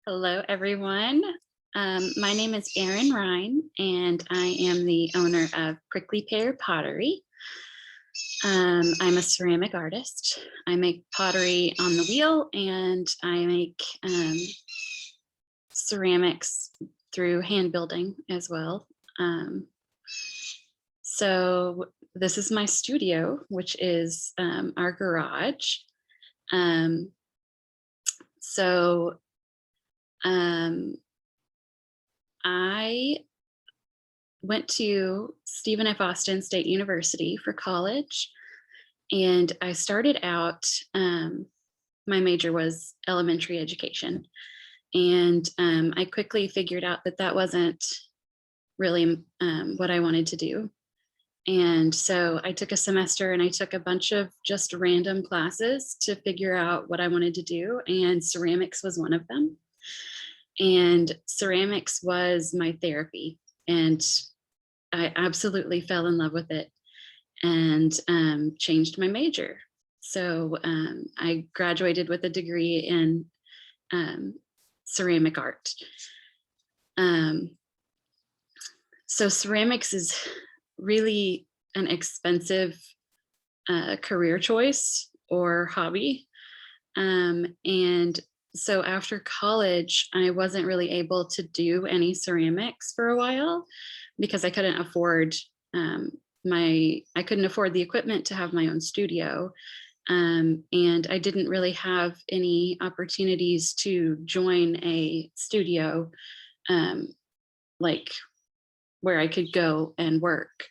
Hello, everyone. My name is Erin Rhyne, and I am the owner of Prickly Pear Pottery. I'm a ceramic artist. I make pottery on the wheel, and I make ceramics through hand building as well. So this is my studio, which is our garage. I went to Stephen F. Austin State University for college, and I started out, my major was elementary education, and I quickly figured out that that wasn't really what I wanted to do. And so I took a semester and I took a bunch of just random classes to figure out what I wanted to do, and ceramics was one of them. And ceramics was my therapy, and I absolutely fell in love with it and changed my major. So I graduated with a degree in ceramic art. So ceramics is really an expensive career choice or hobby. And so after college, I wasn't really able to do any ceramics for a while because I couldn't afford I couldn't afford the equipment to have my own studio. And I didn't really have any opportunities to join a studio like where I could go and work.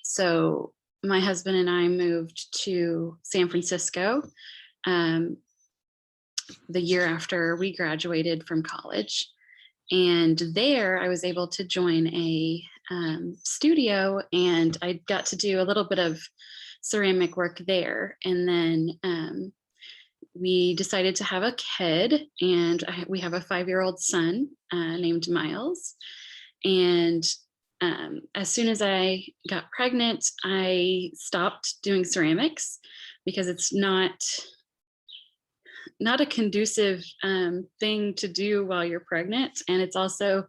So my husband and I moved to San Francisco the year after we graduated from college. And there I was able to join a studio, and I got to do a little bit of ceramic work there. And then we decided to have a kid, and we have a 5-year-old son named Miles. And as soon as I got pregnant, I stopped doing ceramics because it's not a conducive thing to do while you're pregnant. And it's also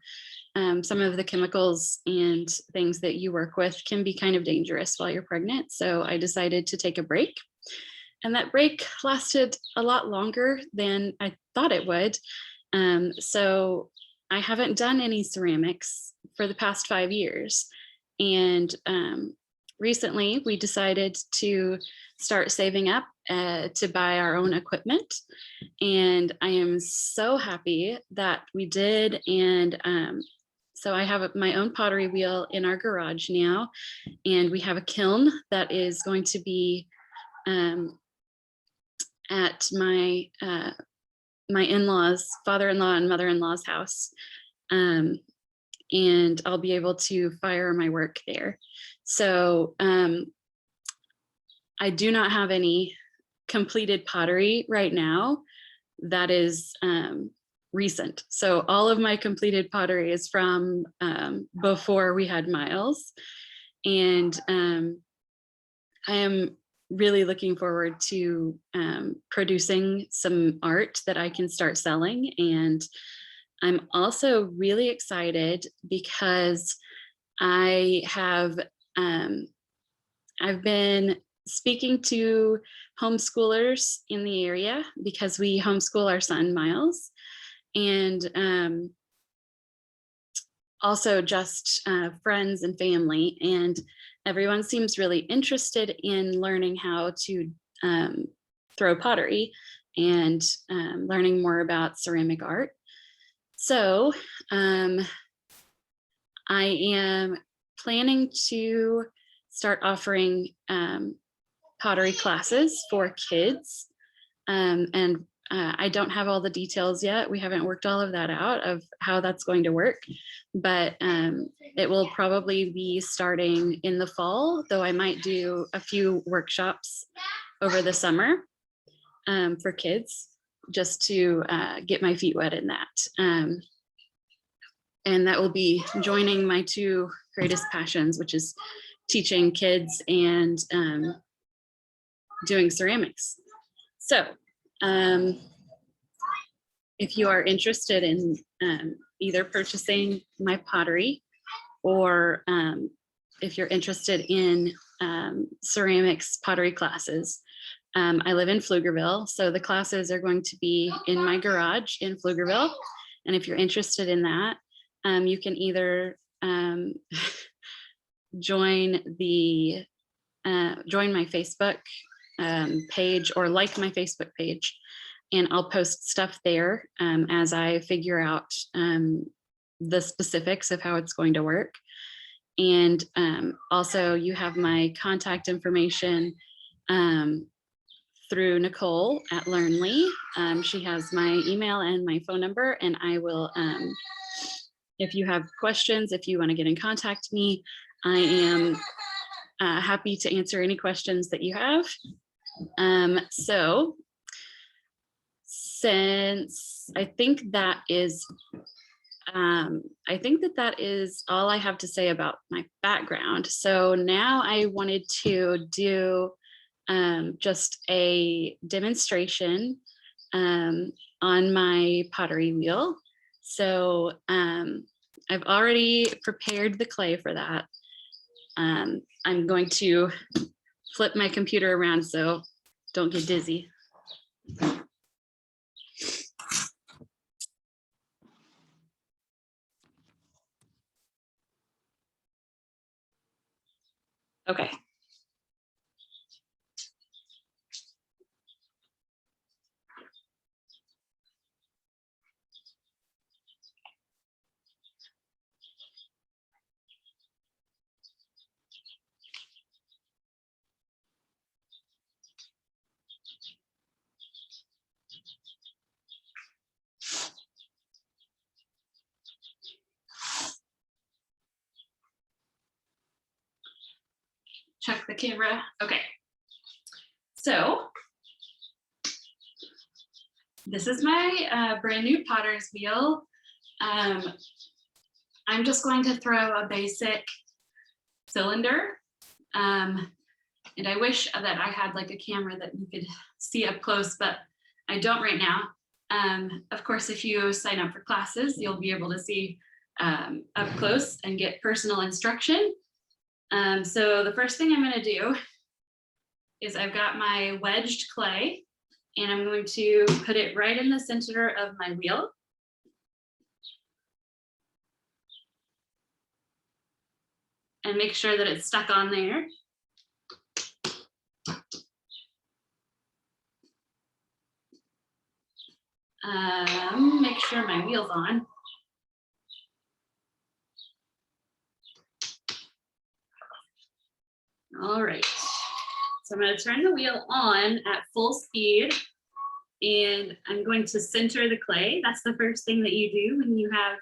some of the chemicals and things that you work with can be kind of dangerous while you're pregnant. So I decided to take a break. And that break lasted a lot longer than I thought it would. So I haven't done any ceramics for the past 5 years. And recently we decided to start saving up to buy our own equipment. And I am so happy that we did. And so I have my own pottery wheel in our garage now, and we have a kiln that is going to be at my in-laws, father-in-law and mother-in-law's house. And I'll be able to fire my work there. So I do not have any completed pottery right now that is recent. So all of my completed pottery is from before we had Miles. And I am really looking forward to producing some art that I can start selling. And I'm also really excited because I've been speaking to homeschoolers in the area because we homeschool our son Miles, and also just friends and family, and everyone seems really interested in learning how to throw pottery and learning more about ceramic art. So I am planning to start offering pottery classes for kids. And I don't have all the details yet. We haven't worked all of that out of how that's going to work, but it will probably be starting in the fall, though I might do a few workshops over the summer for kids just to get my feet wet in that. And that will be joining my two greatest passions, which is teaching kids and doing ceramics. So if you are interested in either purchasing my pottery, or if you're interested in ceramics pottery classes, I live in Pflugerville, so the classes are going to be in my garage in Pflugerville. And if you're interested in that, you can either join my Facebook page, or like my Facebook page, and I'll post stuff there as I figure out the specifics of how it's going to work. And also you have my contact information through Nicole at LearnLee. She has my email and my phone number, and I will, if you have questions, if you want to get in contact with me, I am happy to answer any questions that you have. So since I think that is all I have to say about my background. So now I wanted to do just a demonstration on my pottery wheel. So I've already prepared the clay for that. I'm going to flip my computer around so don't get dizzy. Okay. Check the camera. Okay. So this is my brand new potter's wheel. I'm just going to throw a basic cylinder. And I wish that I had like a camera that you could see up close, but I don't right now. Of course, if you sign up for classes, you'll be able to see up close and get personal instruction. So the first thing I'm going to do is I've got my wedged clay, and I'm going to put it right in the center of my wheel. And make sure that it's stuck on there. Make sure my wheel's on. All right, so I'm going to turn the wheel on at full speed, and I'm going to center the clay. That's the first thing that you do when you have,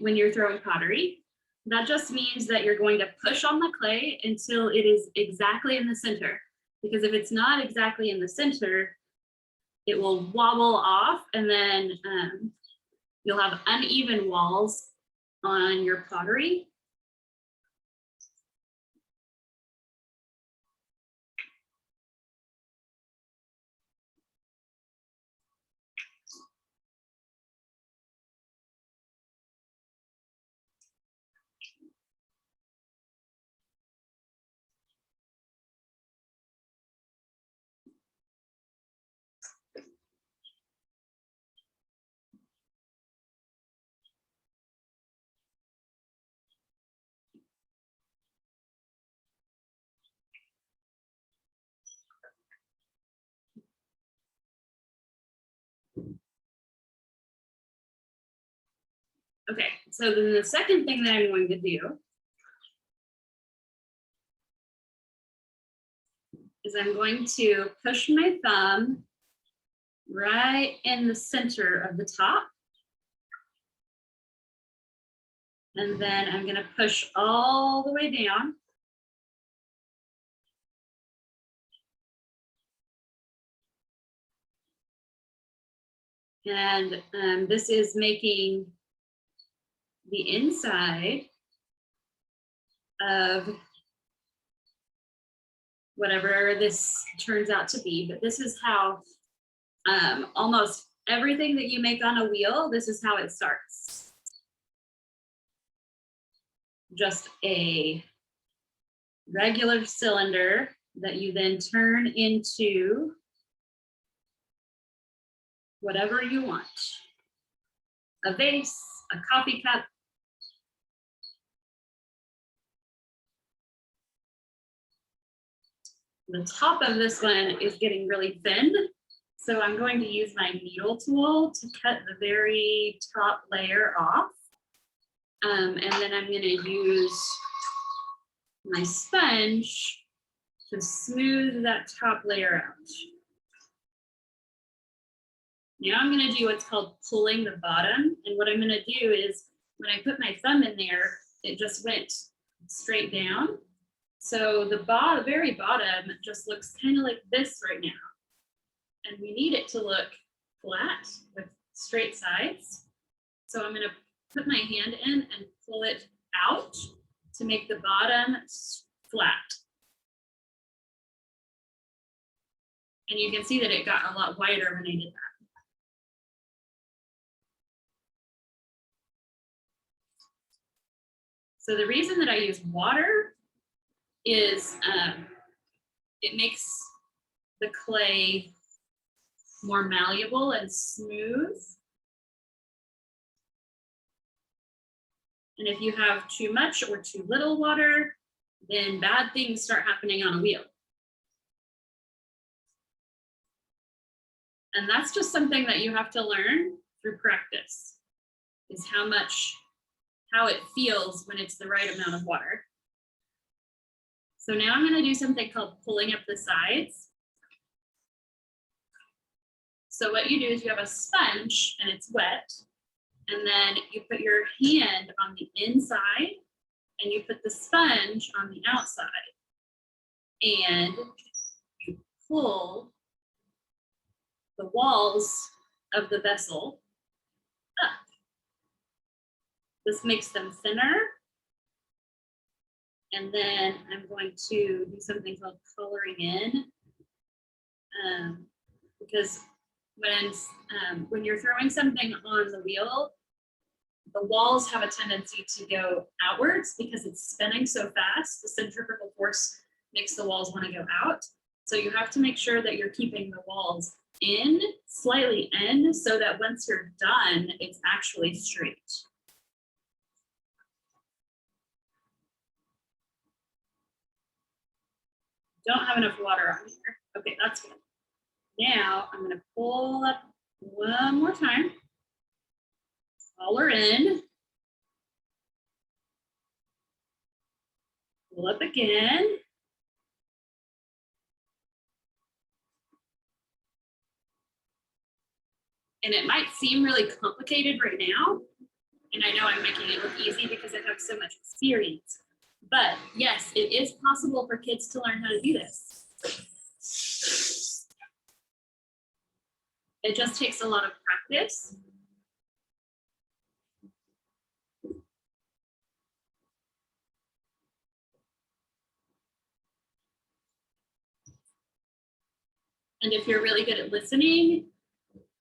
when you're throwing pottery. That just means that you're going to push on the clay until it is exactly in the center, because if it's not exactly in the center, it will wobble off, and then you'll have uneven walls on your pottery. Okay, so then the second thing that I'm going to do is I'm going to push my thumb right in the center of the top. And then I'm going to push all the way down. And this is making the inside of whatever this turns out to be. But this is how almost everything that you make on a wheel, this is how it starts. Just a regular cylinder that you then turn into whatever you want. A vase, a coffee cup. The top of this one is getting really thin, so I'm going to use my needle tool to cut the very top layer off. And then I'm going to use my sponge to smooth that top layer out. Now I'm going to do what's called pulling the bottom. And what I'm going to do is when I put my thumb in there, it just went straight down. So the very bottom just looks kind of like this right now. And we need it to look flat with straight sides. So I'm going to put my hand in and pull it out to make the bottom flat. And you can see that it got a lot wider when I did that. So the reason that I use water is it makes the clay more malleable and smooth. And if you have too much or too little water, then bad things start happening on a wheel. And that's just something that you have to learn through practice, is how it feels when it's the right amount of water. So now I'm going to do something called pulling up the sides. So what you do is you have a sponge and it's wet, and then you put your hand on the inside and you put the sponge on the outside, and you pull the walls of the vessel up. This makes them thinner. And then I'm going to do something called coloring in, because when you're throwing something on the wheel, the walls have a tendency to go outwards because it's spinning so fast. The centrifugal force makes the walls want to go out. So you have to make sure that you're keeping the walls in, slightly in, so that once you're done, it's actually straight. Don't have enough water on here. Okay, that's good. Now I'm going to pull up one more time. Color in. Pull up again. And it might seem really complicated right now. And I know I'm making it look easy because I have so much experience. But yes, it is possible for kids to learn how to do this. It just takes a lot of practice. And if you're really good at listening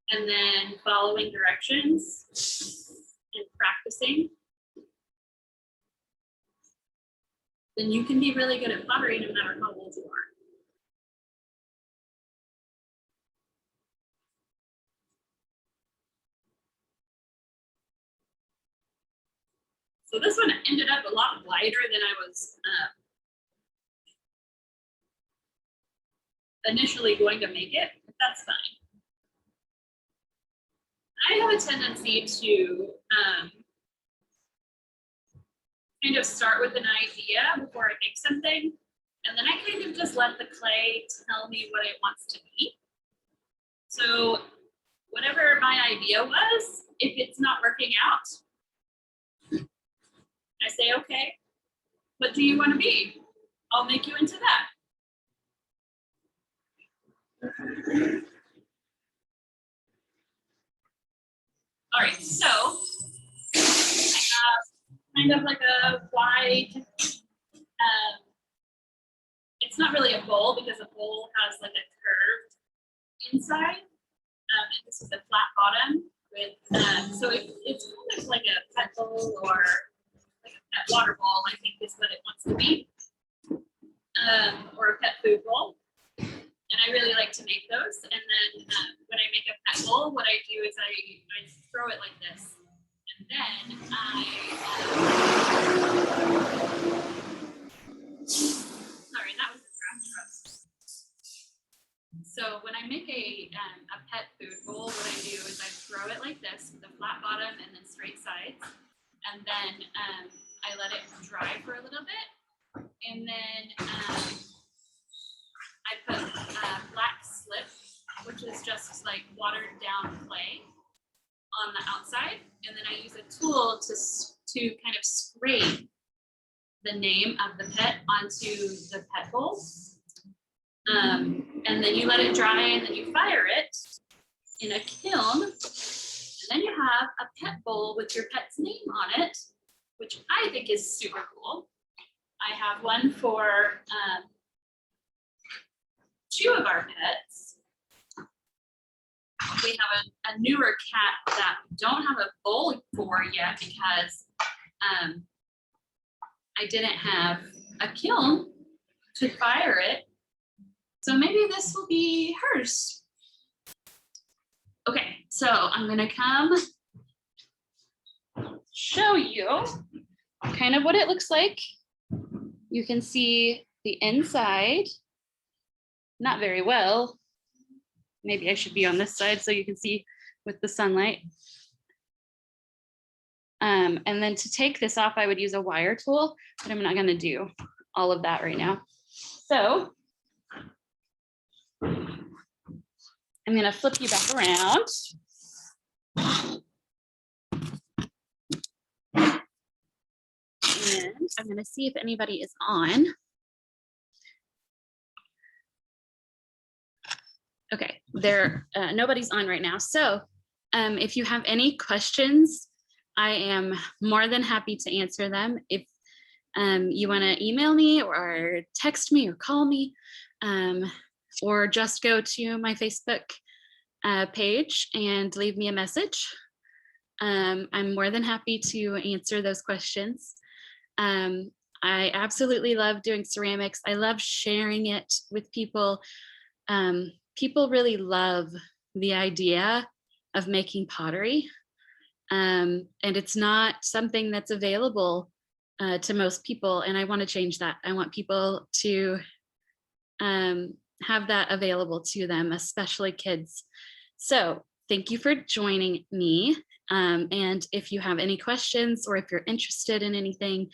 and then following directions and practicing, then you can be really good at pottery no matter how old you are. So this one ended up a lot wider than I was initially going to make it, but that's fine. I have a tendency to kind of start with an idea before I make something, and then I kind of just let the clay tell me what it wants to be. So whatever my idea was, if it's not working out, I say, okay, what do you want to be? I'll make you into that. All right, so I have kind of like a wide, it's not really a bowl because a bowl has like a curved inside. And this is a flat bottom with, so it's kind of like a pet bowl or like a pet water bowl, I think is what it wants to be, or a pet food bowl. And I really like to make those. And then when I make a pet bowl, what I do is I throw it like this. And then sorry, that was a scratch. So when I make a pet food bowl, what I do is I throw it like this with a flat bottom and then straight sides. And then I let it dry for a little bit. And then I put black slip, which is just like watered down clay on the outside. And then I use a tool to kind of scrape the name of the pet onto the pet bowl. And then you let it dry and then you fire it in a kiln. And then you have a pet bowl with your pet's name on it, which I think is super cool. I have one for 2 of our pets. We have a newer cat that we don't have a bowl for yet because I didn't have a kiln to fire it. So maybe this will be hers. Okay, so I'm gonna come show you kind of what it looks like. You can see the inside, not very well. Maybe I should be on this side so you can see with the sunlight. And then to take this off, I would use a wire tool, but I'm not gonna do all of that right now. So I'm gonna flip you back around. And I'm gonna see if anybody is on. Okay, nobody's on right now. So if you have any questions, I am more than happy to answer them. If you wanna email me or text me or call me, or just go to my Facebook page and leave me a message. I'm more than happy to answer those questions. I absolutely love doing ceramics. I love sharing it with people. People really love the idea of making pottery. And it's not something that's available to most people. And I want to change that. I want people to have that available to them, especially kids. So thank you for joining me. And if you have any questions or if you're interested in anything,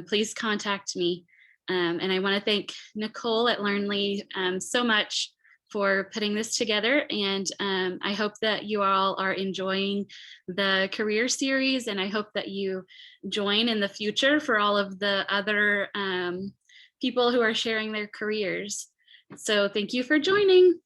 please contact me. And I want to thank Nicole at LearnLee so much for putting this together. And I hope that you all are enjoying the career series, and I hope that you join in the future for all of the other people who are sharing their careers. So thank you for joining.